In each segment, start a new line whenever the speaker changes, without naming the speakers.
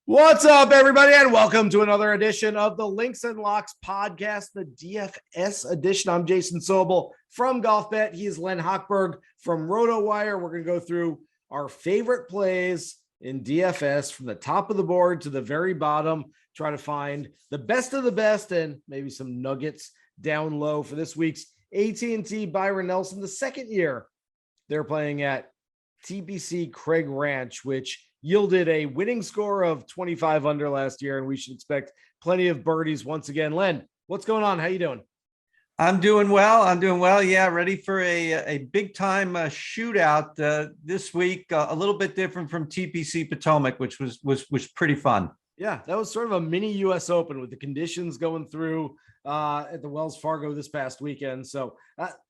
What's up, everybody, and welcome to another edition of the Links and Locks podcast, the DFS edition. I'm Jason Sobel from GolfBet. He is Len Hochberg from RotoWire. We're going to go through our favorite plays in DFS from the top of the board to the very bottom, try to find the best of the best and maybe some nuggets down low for this week's AT&T Byron Nelson, the second year they're playing at TPC Craig Ranch, which yielded a winning score of 25 under last year, and we should expect plenty of birdies once again. Len, what's going on? How you doing?
I'm doing well. Yeah, ready for a big time shootout this week. A little bit different from TPC Potomac, which was pretty fun.
Yeah, that was sort of a mini US Open with the conditions going through at the Wells Fargo this past weekend. So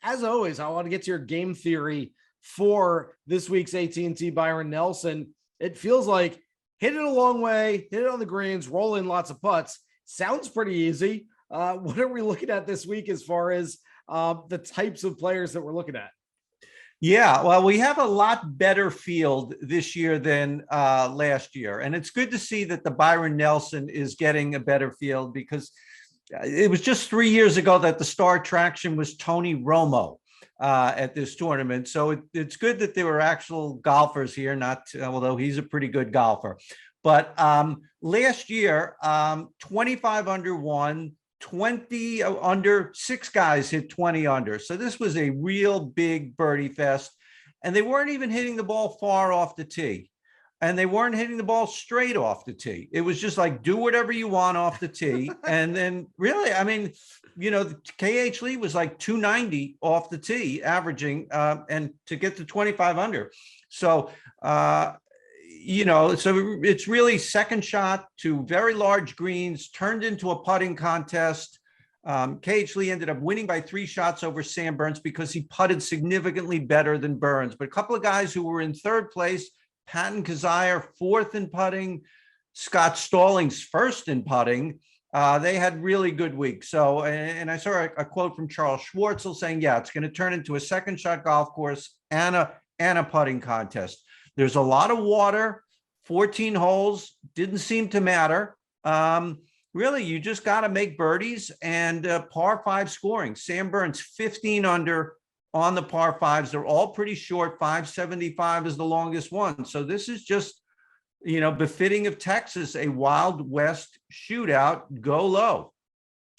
as always, I want to get to your game theory for this week's AT&T Byron Nelson. It feels like hit it a long way, hit it on the greens, roll in lots of putts. Sounds pretty easy. What are we looking at this week as far as the types of players that we're looking at?
Yeah, well, we have a lot better field this year than last year. And it's good to see that the Byron Nelson is getting a better field, because it was just 3 years ago that the star attraction was Tony Romo at this tournament. So it's good that there were actual golfers here, not although he's a pretty good golfer. But last year, 25 under one, 20 under, six guys hit 20 under. So this was a real big birdie fest. And they weren't even hitting the ball far off the tee. And they weren't hitting the ball straight off the tee. It was just like, do whatever you want off the tee. And then really, I mean, you know, KH Lee was like 290 off the tee averaging and to get to 25 under. So, you know, so it's really second shot to very large greens turned into a putting contest. KH Lee ended up winning by 3 shots over Sam Burns because he putted significantly better than Burns. But a couple of guys who were in third place, Patton Kizzire, fourth in putting, Scott Stallings, first in putting. They had really good weeks. So, and I saw a quote from Charles Schwartzel saying, yeah, it's going to turn into a second shot golf course and a putting contest. There's a lot of water, 14 holes, didn't seem to matter. Really, you just got to make birdies and par 5 scoring. Sam Burns, 15 under on the par 5s. They're all pretty short. 575 is the longest one. So this is just, you know, befitting of Texas, a Wild West shootout. Go low.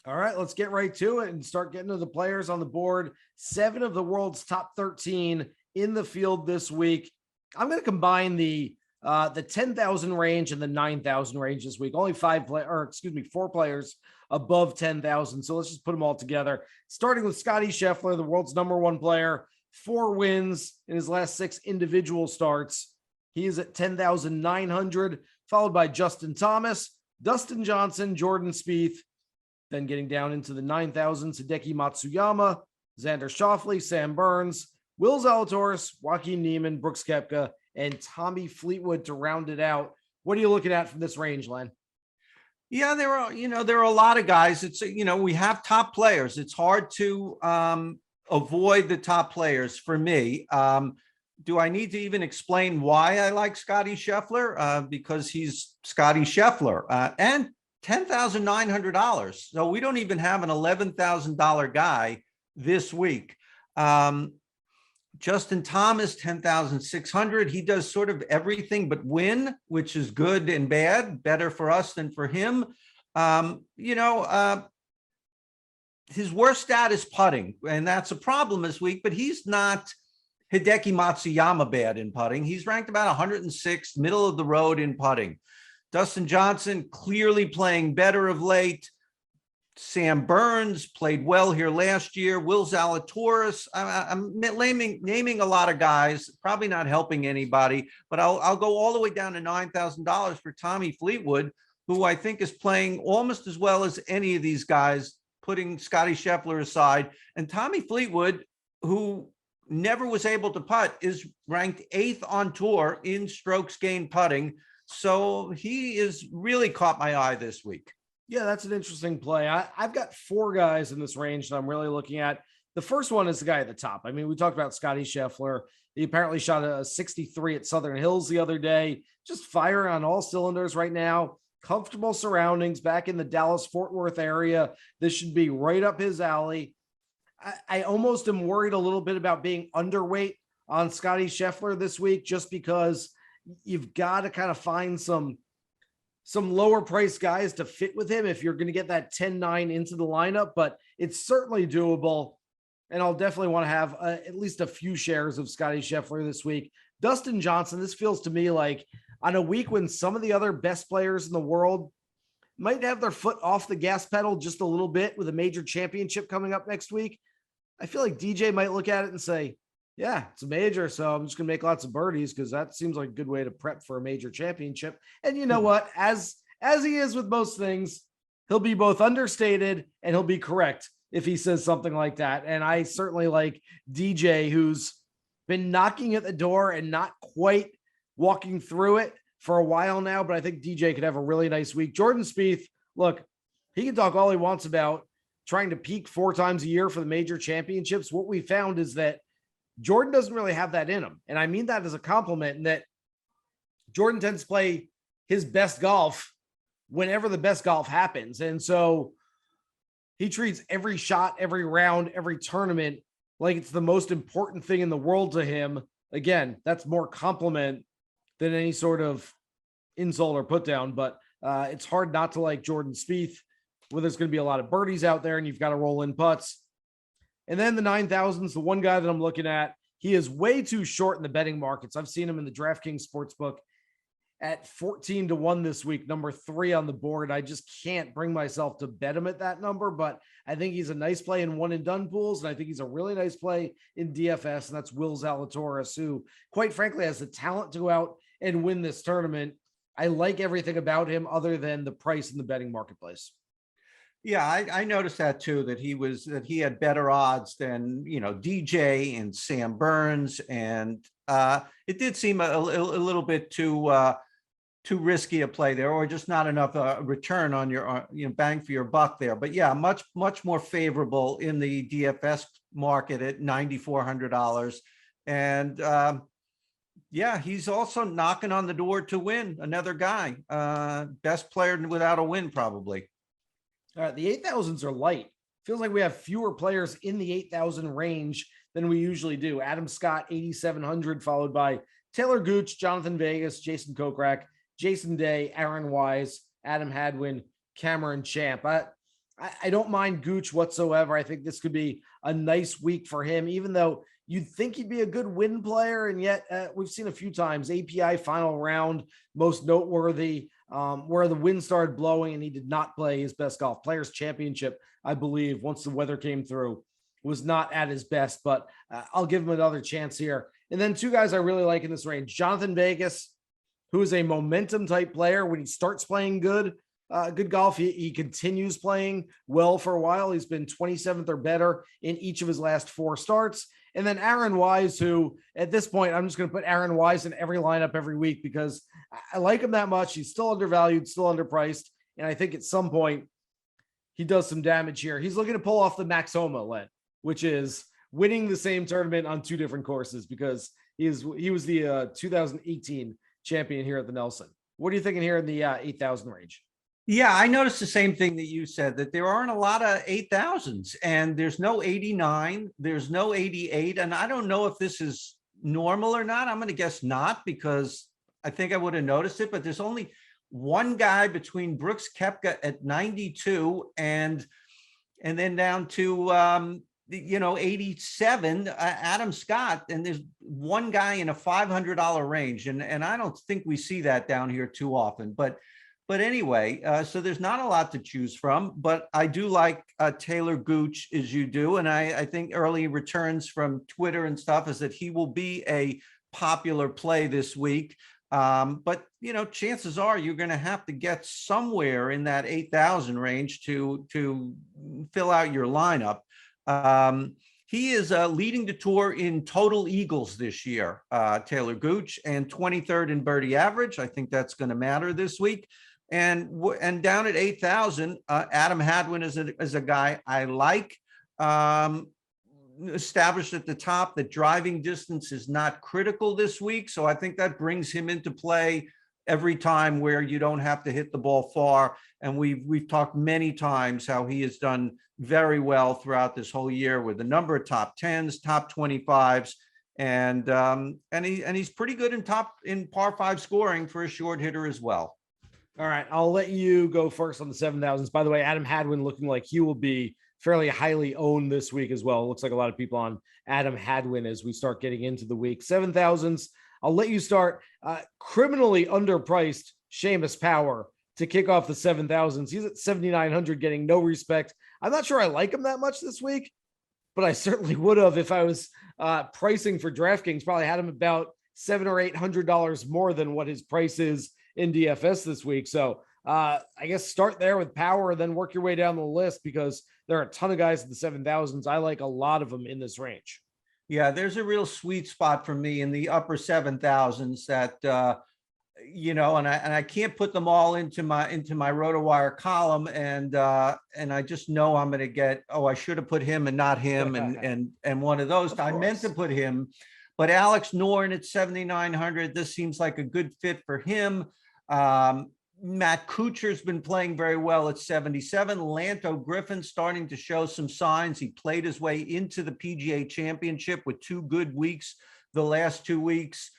All right, let's get right to it and start getting to the players on the board. 7 of the world's top 13 in the field this week. I'm going to combine the 10,000 range and the 9,000 range this week. Only 4 players above 10,000. So let's just put them all together. Starting with Scotty Scheffler, the world's #1 player, 4 wins in his last 6 individual starts. He is at 10,900, followed by Justin Thomas, Dustin Johnson, Jordan Spieth. Then getting down into the 9,000, Hideki Matsuyama, Xander Schauffele, Sam Burns, Will Zalatoris, Joaquin Niemann, Brooks Koepka, and Tommy Fleetwood to round it out. What are you looking at from this range, Len?
Yeah, there are a lot of guys. It's, you know, we have top players. It's hard to avoid the top players for me. Do I need to even explain why I like Scotty Scheffler? Because he's Scotty Scheffler and $10,900. So we don't even have an $11,000 guy this week. Justin Thomas, 10,600. He does sort of everything but win, which is good and bad, better for us than for him. His worst stat is putting, and that's a problem this week, but he's not Hideki Matsuyama bad in putting. He's ranked about 106th, middle of the road in putting. Dustin Johnson clearly playing better of late. Sam Burns played well here last year. Will Zalatoris. I'm naming a lot of guys, probably not helping anybody, but I'll go all the way down to $9,000 for Tommy Fleetwood, who I think is playing almost as well as any of these guys, putting Scotty Scheffler aside. And Tommy Fleetwood, who never was able to putt, is ranked 8th on tour in strokes gained putting. So he is really caught my eye this week.
Yeah, that's an interesting play. I've got 4 guys in this range that I'm really looking at. The first one is the guy at the top. I mean, we talked about Scotty Scheffler. He apparently shot a 63 at Southern Hills the other day. Just firing on all cylinders right now. Comfortable surroundings back in the Dallas-Fort Worth area. This should be right up his alley. I almost am worried a little bit about being underweight on Scotty Scheffler this week, just because you've got to kind of find some lower price guys to fit with him if you're going to get that 10-9 into the lineup, but it's certainly doable. And I'll definitely want to have at least a few shares of Scotty Scheffler this week. Dustin Johnson, this feels to me like on a week when some of the other best players in the world might have their foot off the gas pedal just a little bit with a major championship coming up next week. I feel like DJ might look at it and say, yeah, it's a major, so I'm just going to make lots of birdies because that seems like a good way to prep for a major championship. And you know what? As he is with most things, he'll be both understated and he'll be correct if he says something like that. And I certainly like DJ, who's been knocking at the door and not quite walking through it for a while now, but I think DJ could have a really nice week. Jordan Spieth, look, he can talk all he wants about trying to peak 4 times a year for the major championships. What we found is that Jordan doesn't really have that in him. And I mean that as a compliment, in that Jordan tends to play his best golf whenever the best golf happens. And so he treats every shot, every round, every tournament like it's the most important thing in the world to him. Again, that's more compliment than any sort of insult or put down, but it's hard not to like Jordan Spieth, where there's going to be a lot of birdies out there and you've got to roll in putts. And then the 9,000s, the one guy that I'm looking at, he is way too short in the betting markets. I've seen him in the DraftKings Sportsbook at 14-1 this week, number 3 on the board. I just can't bring myself to bet him at that number, but I think he's a nice play in one and done pools. And I think he's a really nice play in DFS. And that's Will Zalatoris, who quite frankly has the talent to go out and win this tournament. I like everything about him other than the price in the betting marketplace.
Yeah, I noticed that too, that he had better odds than, DJ and Sam Burns. And it did seem a little bit too risky a play there, or just not enough return on your bang for your buck there. But yeah, much more favorable in the DFS market at $9,400. And yeah, he's also knocking on the door to win. Another guy, best player without a win, probably.
All right, the 8,000s are light. Feels like we have fewer players in the 8,000 range than we usually do. Adam Scott, 8,700, followed by Taylor Gooch, Jonathan Vegas, Jason Kokrak, Jason Day, Aaron Wise, Adam Hadwin, Cameron Champ. I don't mind Gooch whatsoever. I think this could be a nice week for him, even though you'd think he'd be a good win player. And yet we've seen a few times, API final round, most noteworthy, where the wind started blowing and he did not play his best golf. Players Championship, I believe, once the weather came through, was not at his best, but I'll give him another chance here. And then 2 guys I really like in this range, Jonathan Vegas, who is a momentum type player. When he starts playing good golf, he continues playing well for a while. He's been 27th or better in each of his last 4 starts. And then Aaron Wise, who at this point, I'm just going to put Aaron Wise in every lineup every week because I like him that much. He's still undervalued, still underpriced. And I think at some point he does some damage here. He's looking to pull off the Max Homa, Len, which is winning the same tournament on 2 different courses, because he was the 2018 champion here at the Nelson. What are you thinking here in the 8,000 range?
Yeah, I noticed the same thing that you said, that there aren't a lot of 8,000s, and there's no 89, there's no 88. And I don't know if this is normal or not. I'm going to guess not, because I think I would have noticed it, but there's only one guy between Brooks Koepka at 92 and then down to, 87, Adam Scott. And there's one guy in a $500 range. And I don't think we see that down here too often, but anyway, so there's not a lot to choose from, but I do like Taylor Gooch, as you do. And I think early returns from Twitter and stuff is that he will be a popular play this week. But, chances are you're going to have to get somewhere in that 8,000 range to fill out your lineup. He is leading the tour in total eagles this year, Taylor Gooch, and 23rd in birdie average. I think that's going to matter this week. And down at 8,000, Adam Hadwin is a guy I like. established at the top that driving distance is not critical this week. So I think that brings him into play every time where you don't have to hit the ball far. And we've talked many times how he has done very well throughout this whole year with a number of top 10s, top 25s. And he's pretty good in par 5 scoring for a short hitter as well.
All right, I'll let you go first on the 7,000s. By the way, Adam Hadwin looking like he will be fairly highly owned this week as well. It looks like a lot of people on Adam Hadwin as we start getting into the week. 7,000s, I'll let you start. Criminally underpriced Seamus Power to kick off the 7,000s. He's at 7,900, getting no respect. I'm not sure I like him that much this week, but I certainly would have if I was pricing for DraftKings. Probably had him about $700 or $800 more than what his price is in DFS this week. So I guess start there with Power and then work your way down the list because there are a ton of guys in the 7,000s. I like a lot of them in this range.
Yeah, there's a real sweet spot for me in the upper 7,000s that, and I can't put them all into my RotoWire column. And I just know I'm going to get, I should have put him and not him. And one of those, I meant to put him, but Alex Noren at 7,900, this seems like a good fit for him. Matt Kuchar's been playing very well at 77. Lanto Griffin starting to show some signs. He played his way into the PGA Championship with 2 good weeks the last 2 weeks.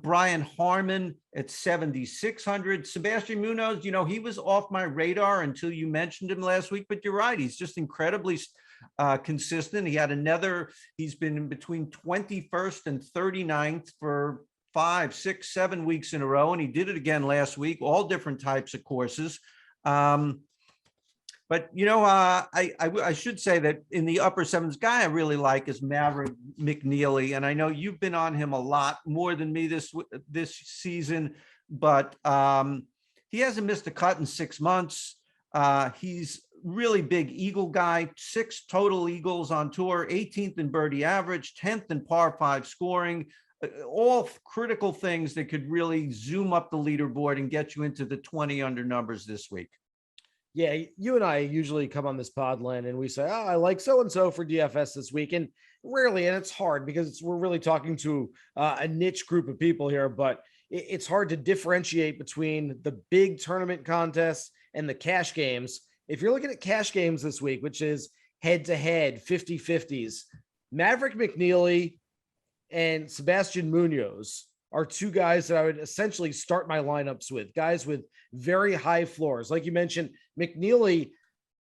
Brian Harmon at 7,600. Sebastian Munoz, he was off my radar until you mentioned him last week, but you're right. He's just incredibly consistent. He's been in between 21st and 39th for 5, 6, 7 weeks in a row, and he did it again last week, all different types of courses. But I should say that in the upper 7s, guy I really like is Maverick McNeely, and I know you've been on him a lot more than me this season, but he hasn't missed a cut in 6 months. He's really big eagle guy, 6 total eagles on tour, 18th in birdie average, 10th in par 5 scoring. All critical things that could really zoom up the leaderboard and get you into the 20 under numbers this week.
Yeah, you and I usually come on this pod, Len, and we say, I like so-and-so for DFS this week. And rarely, and it's hard because we're really talking to a niche group of people here, but it's hard to differentiate between the big tournament contests and the cash games. If you're looking at cash games this week, which is head-to-head, 50-50s, Maverick McNeely and Sebastian Munoz are 2 guys that I would essentially start my lineups with, guys with very high floors. Like you mentioned, McNeely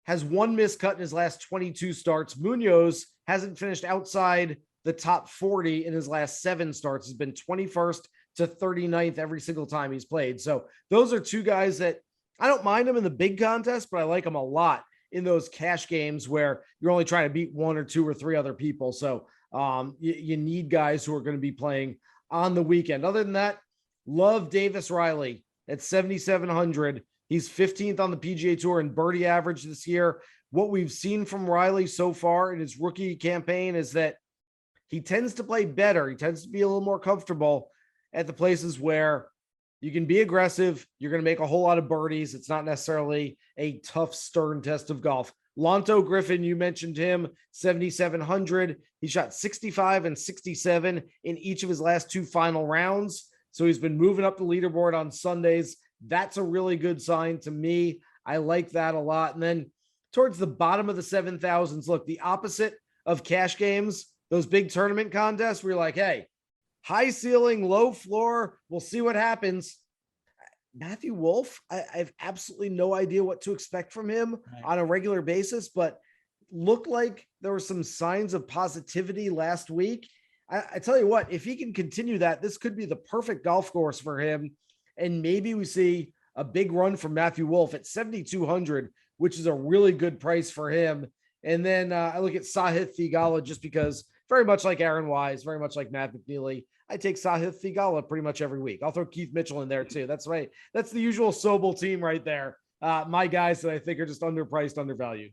has 1 missed cut in his last 22 starts. Munoz hasn't finished outside the top 40 in his last 7 starts. He's been 21st to 39th every single time he's played. So those are 2 guys that I don't mind them in the big contest, but I like them a lot in those cash games where you're only trying to beat 1 or 2 or 3 other people. So you need guys who are going to be playing on the weekend. Other than that, love Davis Riley at 7,700. He's 15th on the PGA Tour in birdie average this year. What we've seen from Riley so far in his rookie campaign is that he tends to play better. He tends to be a little more comfortable at the places where you can be aggressive. You're going to make a whole lot of birdies. It's not necessarily a tough, stern test of golf. Lanto Griffin, you mentioned him, 7,700. He shot 65 and 67 in each of his last 2 final rounds. So he's been moving up the leaderboard on Sundays. That's a really good sign to me. I like that a lot. And then towards the bottom of the 7,000s, look, the opposite of cash games, those big tournament contests where you're like, hey, high ceiling, low floor, we'll see what happens. Matthew Wolff, I have absolutely no idea what to expect from him on a regular basis, but looked like there were some signs of positivity last week. I tell you what, if he can continue that, this could be the perfect golf course for him. And maybe we see a big run from Matthew Wolff at 7,200, which is a really good price for him. And then I look at Sahith Theegala just because very much like Aaron Wise, very much like Matt McNeely, I take Sahith Theegala pretty much every week. I'll throw Keith Mitchell in there too. That's right. That's the usual Sobel team right there. My guys that I think are just underpriced, undervalued.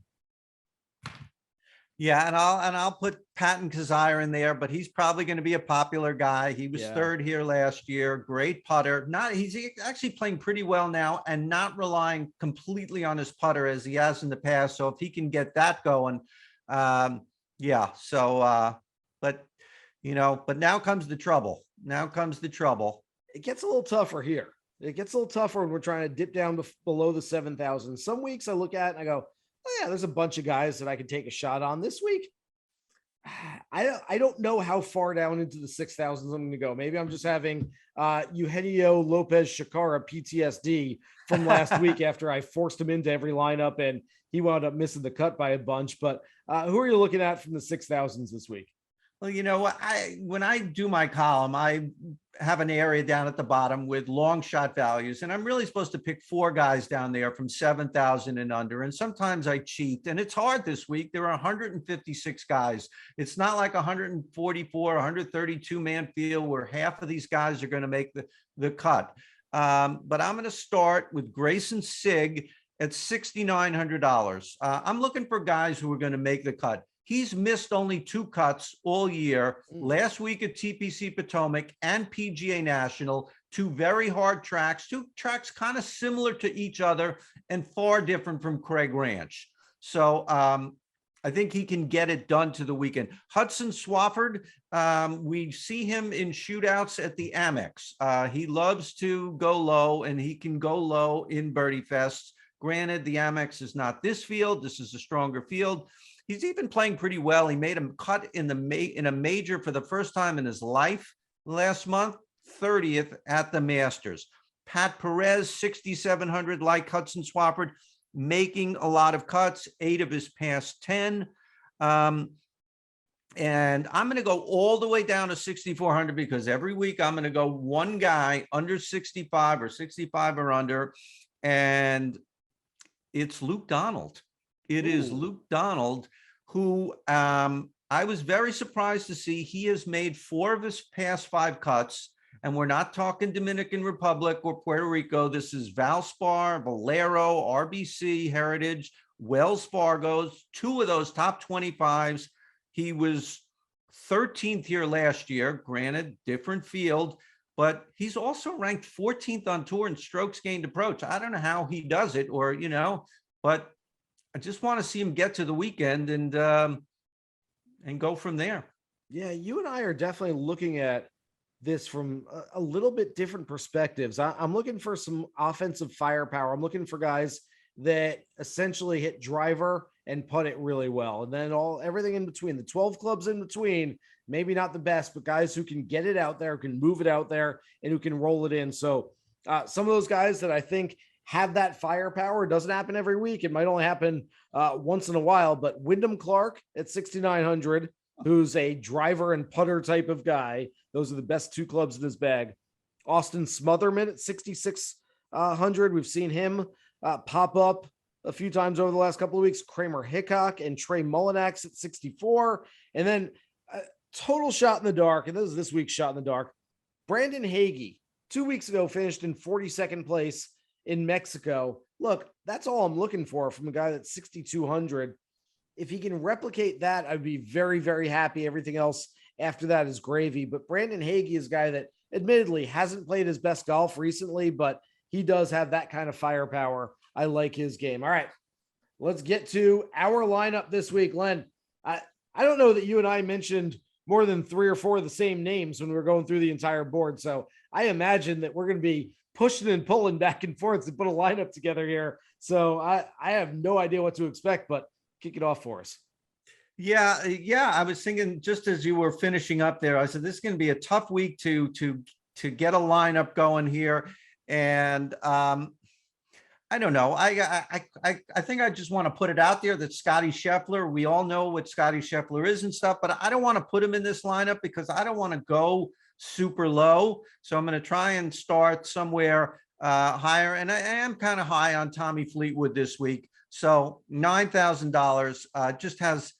Yeah, and I'll put Patton Kizzire in there, but he's probably going to be a popular guy. He was 3rd here last year. Great putter. He's actually playing pretty well now and not relying completely on his putter as he has in the past. So if he can get that going, Yeah. So, but but now comes the trouble. Now comes the trouble.
It gets a little tougher here. It gets a little tougher when we're trying to dip down below the 7,000. Some weeks I look at and I go, oh yeah, there's a bunch of guys that I can take a shot on this week. I don't know how far down into the 6,000s I'm going to go. Maybe I'm just having Eugenio Lopez Shakara PTSD from last week after I forced him into every lineup and he wound up missing the cut by a bunch. But who are you looking at from the 6,000s this week?
Well, when I do my column, I have an area down at the bottom with long shot values, and I'm really supposed to pick 4 guys down there from 7,000 and under. And sometimes I cheat, and it's hard this week. There are 156 guys. It's not like 144, 132 man field where half of these guys are going to make the cut. But I'm going to start with Grayson Sigg at $6,900. I'm looking for guys who are going to make the cut. He's missed only 2 cuts all year. Last week at TPC Potomac and PGA National, 2 very hard tracks, 2 tracks kind of similar to each other and far different from Craig Ranch. So I think he can get it done to the weekend. Hudson Swafford, we see him in shootouts at the Amex. He loves to go low, and he can go low in Birdie Fests. Granted, the Amex is not this field. This is a stronger field. He's even playing pretty well. He made him cut in a major for the first time in his life last month, 30th at the Masters. Pat Perez, 6,700, like Hudson Swafford, making a lot of cuts, 8 of his past 10. And I'm going to go all the way down to 6,400 because every week I'm going to go one guy under 65 or 65 or under, and it's Luke Donald. It is Luke Donald, who I was very surprised to see. He has made 4 of his past 5 cuts, and we're not talking Dominican Republic or Puerto Rico. This is Valspar, Valero, RBC, Heritage, Wells Fargo's, 2 of those top 25s. He was 13th here last year, granted, different field, but he's also ranked 14th on tour in strokes gained approach. I don't know how he does it, or, but I just want to see him get to the weekend and go from there.
Yeah, you and I are definitely looking at this from a little bit different perspectives. I'm looking for some offensive firepower. I'm looking for guys that essentially hit driver and putt it really well. And then everything in between, the 12 clubs in between, maybe not the best, but guys who can get it out there, who can move it out there, and who can roll it in. So some of those guys that I think have that firepower. It doesn't happen every week. It might only happen once in a while, but Wyndham Clark at 6,900, who's a driver and putter type of guy. Those are the best 2 clubs in his bag. Austin Smotherman at 6,600. We've seen him pop up a few times over the last couple of weeks. Kramer Hickok and Trey Mullinax at 64. And then total shot in the dark. And this is this week's shot in the dark. Brandon Hagee, 2 weeks ago, finished in 42nd place in Mexico. Look, that's all I'm looking for from a guy that's 6,200. If he can replicate that, I'd be very, very happy. Everything else after that is gravy. But Brandon Hagee is a guy that admittedly hasn't played his best golf recently, but he does have that kind of firepower. I like his game. All right, let's get to our lineup this week. Len, I don't know that you and I mentioned more than 3 or 4 of the same names when we were going through the entire board. So I imagine that we're going to be pushing and pulling back and forth to put a lineup together here. So I have no idea what to expect, but kick it off for us.
Yeah. I was thinking just as you were finishing up there, I said, this is going to be a tough week to get a lineup going here. And I don't know. I think I just want to put it out there that Scotty Scheffler, we all know what Scotty Scheffler is and stuff, but I don't want to put him in this lineup because I don't want to go super low. So I'm going to try and start somewhere higher. And I am kind of high on Tommy Fleetwood this week. So $9,000 just has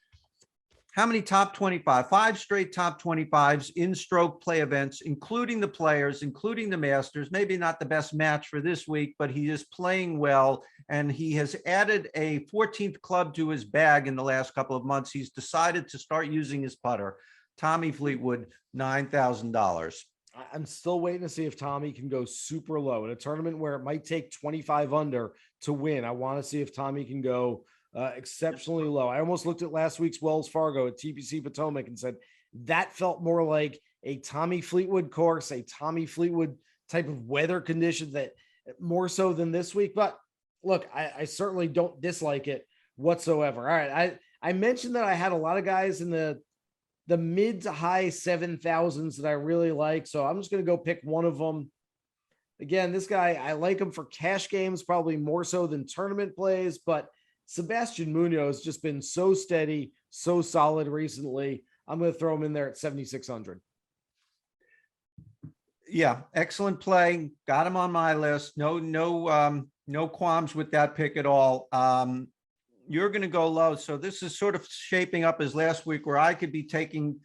how many top 25, 5 straight top 25s in stroke play events, including the Players, including the Masters. Maybe not the best match for this week, but he is playing well. And he has added a 14th club to his bag in the last couple of months. He's decided to start using his putter. Tommy Fleetwood, $9,000.
I'm still waiting to see if Tommy can go super low in a tournament where it might take 25 under to win. I want to see if Tommy can go exceptionally low. I almost looked at last week's Wells Fargo at TPC Potomac and said that felt more like a Tommy Fleetwood course, a Tommy Fleetwood type of weather condition, that more so than this week. But look, I certainly don't dislike it whatsoever. All right. I mentioned that I had a lot of guys in the mid to high 7,000s that I really like. So I'm just going to go pick one of them. Again, this guy, I like him for cash games, probably more so than tournament plays, but Sebastian Munoz has just been so steady, so solid recently. I'm going to throw him in there at 7,600.
Yeah, excellent play. Got him on my list. No qualms with that pick at all. You're going to go low. So this is sort of shaping up as last week, where I could be taking,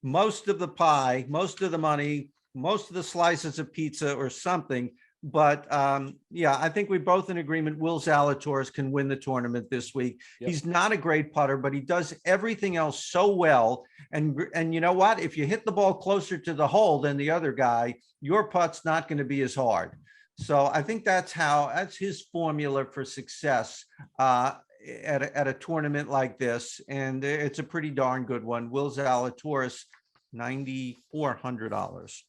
most of the pie, most of the money, most of the slices of pizza or something. But I think we're both in agreement. Will Zalatoris can win the tournament this week. Yep. He's not a great putter, but he does everything else so well. And you know what? If you hit the ball closer to the hole than the other guy, your putt's not going to be as hard. So I think that's his formula for success at a tournament like this. And it's a pretty darn good one. Will Zalatoris, $9,400.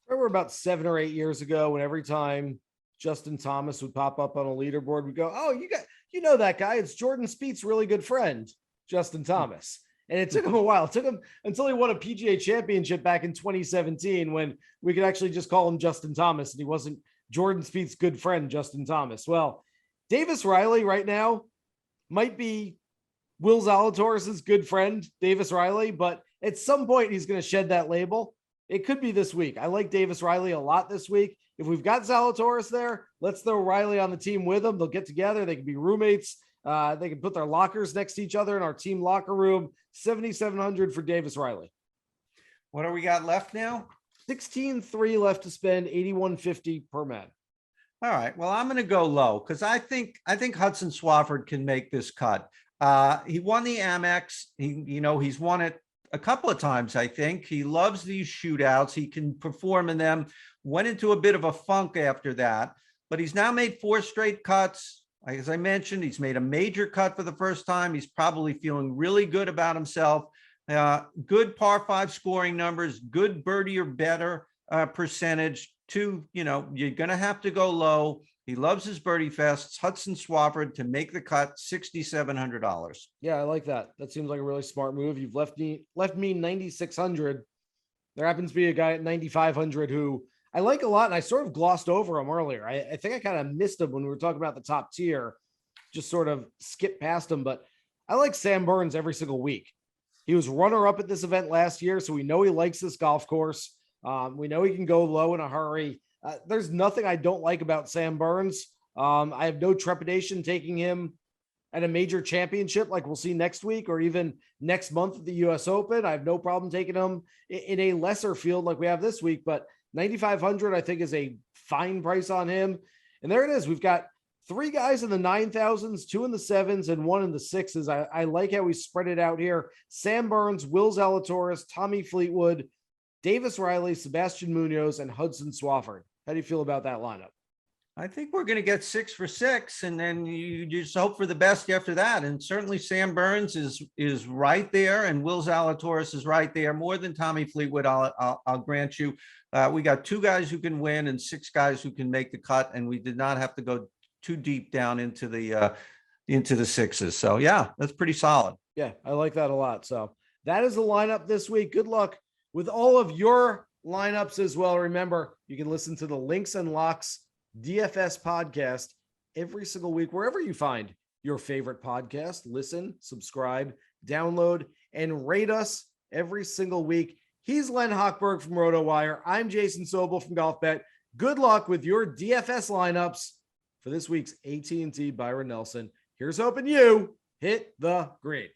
Remember about 7 or 8 years ago, when every time Justin Thomas would pop up on a leaderboard, we'd go, "Oh, you know that guy. It's Jordan Spieth's really good friend, Justin Thomas." And it took him a while. It took him until he won a PGA championship back in 2017, when we could actually just call him Justin Thomas, and he wasn't Jordan Spieth's good friend, Justin Thomas. Well, Davis Riley right now might be Will Zalatoris's good friend, Davis Riley, but at some point he's going to shed that label. It could be this week. I like Davis Riley a lot this week. If we've got Zalatoris there, let's throw Riley on the team with them. They'll get together. They can be roommates. They can put their lockers next to each other in our team locker room. 7,700 for Davis Riley.
What do we got left now?
16,300 left to spend, 8,150 per man.
All right. Well, I'm going to go low because I think Hudson Swafford can make this cut. He won the Amex. He's won it a couple of times. I think he loves these shootouts. He can perform in them. Went into a bit of a funk after that, but he's now made 4 straight cuts. As I mentioned, he's made a major cut for the first time. He's probably feeling really good about himself. Good par 5 scoring numbers, good birdie or better percentage. You're going to have to go low. He loves his birdie fests. Hudson Swafford to make the cut, $6,700.
Yeah, I like that. That seems like a really smart move. You've left me 9,600. There happens to be a guy at 9,500 who I like a lot, and I sort of glossed over him earlier. I think I kind of missed him when we were talking about the top tier, just sort of skipped past him. But I like Sam Burns every single week. He was runner-up at this event last year, so we know he likes this golf course. We know he can go low in a hurry. There's nothing I don't like about Sam Burns. I have no trepidation taking him at a major championship like we'll see next week or even next month at the US Open. I have no problem taking him in a lesser field like we have this week, but 9,500 I think is a fine price on him. And there it is. We've got 3 guys in the 9,000s, 2 in the 7s, and 1 in the 6s. I like how we spread it out here. Sam Burns, Will Zalatoris, Tommy Fleetwood, Davis Riley, Sebastian Munoz, and Hudson Swafford. How do you feel about that lineup?
I think we're going to get 6 for 6, and then you just hope for the best after that. And certainly Sam Burns is right there, and Will Zalatoris is right there, more than Tommy Fleetwood. I'll grant you. We got 2 guys who can win and 6 guys who can make the cut, and we did not have to go too deep down into the 6s. So yeah, that's pretty solid.
Yeah, I like that a lot. So that is the lineup this week. Good luck with all of your lineups as well. Remember, you can listen to the Links and Locks DFS podcast every single week, wherever you find your favorite podcast. Listen, subscribe, download, and rate us every single week. He's Len Hochberg from RotoWire. I'm Jason Sobel from GolfBet. Good luck with your DFS lineups for this week's AT&T Byron Nelson. Here's hoping you hit the green.